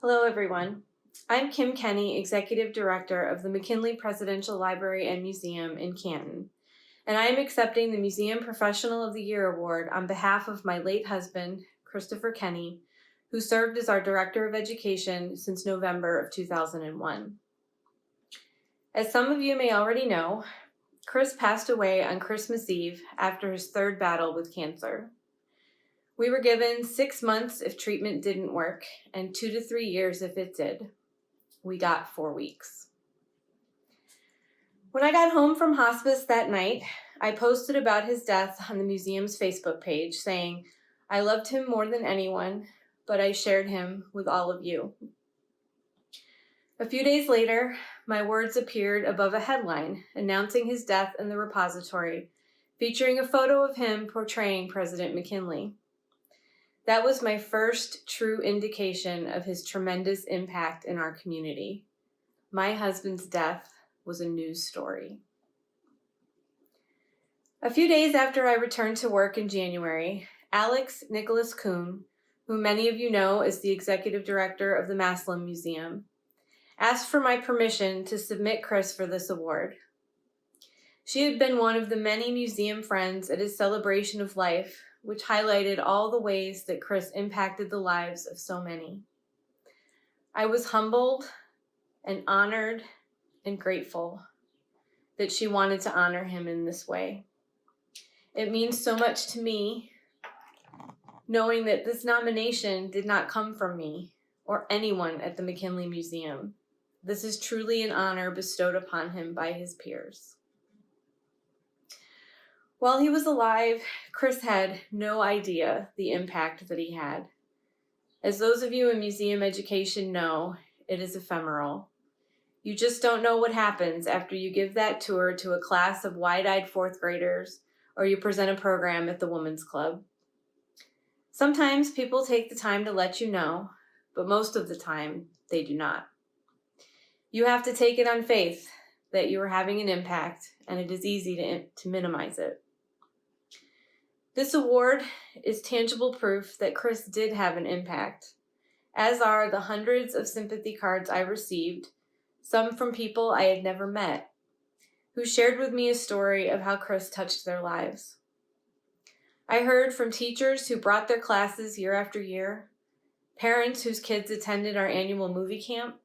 Hello, everyone. I'm Kim Kenney, Executive Director of the McKinley Presidential Library and Museum in Canton, and I am accepting the Museum Professional of the Year Award on behalf of my late husband, Christopher Kenney, who served as our Director of Education since November of 2001. As some of you may already know, Chris passed away on Christmas Eve after his third battle with cancer. We were given 6 months if treatment didn't work, and 2 to 3 years if it did. We got 4 weeks. When I got home from hospice that night, I posted about his death on the museum's Facebook page, saying, "I loved him more than anyone, but I shared him with all of you." A few days later, my words appeared above a headline announcing his death in the repository, featuring a photo of him portraying President McKinley. That was my first true indication of his tremendous impact in our community. My husband's death was a news story. A few days after I returned to work in January, Alex Nicholas Kuhn, who many of you know as the Executive Director of the Maslin Museum, asked for my permission to submit Chris for this award. She had been one of the many museum friends at his celebration of life, which highlighted all the ways that Chris impacted the lives of so many. I was humbled and honored and grateful that she wanted to honor him in this way. It means so much to me knowing that this nomination did not come from me or anyone at the McKinley Museum. This is truly an honor bestowed upon him by his peers. While he was alive, Chris had no idea the impact that he had. As those of you in museum education know, it is ephemeral. You just don't know what happens after you give that tour to a class of wide-eyed fourth graders or you present a program at the Women's Club. Sometimes people take the time to let you know, but most of the time they do not. You have to take it on faith that you are having an impact, and it is easy to minimize it. This award is tangible proof that Chris did have an impact, as are the hundreds of sympathy cards I received, some from people I had never met, who shared with me a story of how Chris touched their lives. I heard from teachers who brought their classes year after year, parents whose kids attended our annual movie camp,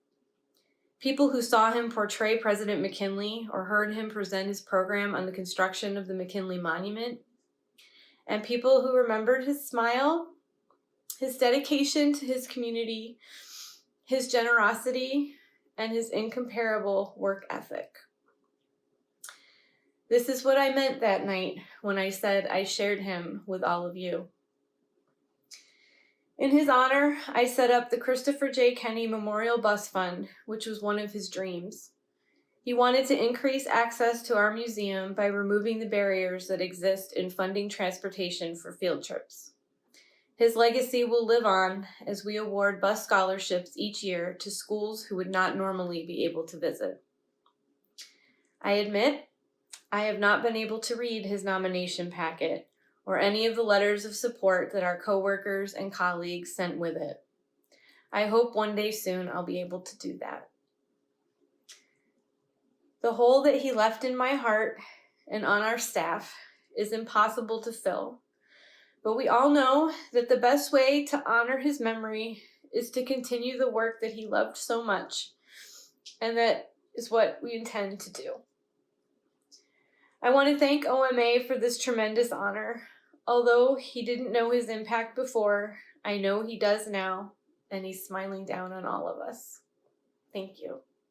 people who saw him portray President McKinley or heard him present his program on the construction of the McKinley Monument, and people who remembered his smile, his dedication to his community, his generosity, and his incomparable work ethic. This is what I meant that night when I said I shared him with all of you. In his honor, I set up the Christopher J. Kenney Memorial Bus Fund, which was one of his dreams. He wanted to increase access to our museum by removing the barriers that exist in funding transportation for field trips. His legacy will live on as we award bus scholarships each year to schools who would not normally be able to visit. I admit, I have not been able to read his nomination packet or any of the letters of support that our coworkers and colleagues sent with it. I hope one day soon I'll be able to do that. The hole that he left in my heart and on our staff is impossible to fill, but we all know that the best way to honor his memory is to continue the work that he loved so much, and that is what we intend to do. I want to thank OMA for this tremendous honor. Although he didn't know his impact before, I know he does now, and he's smiling down on all of us. Thank you.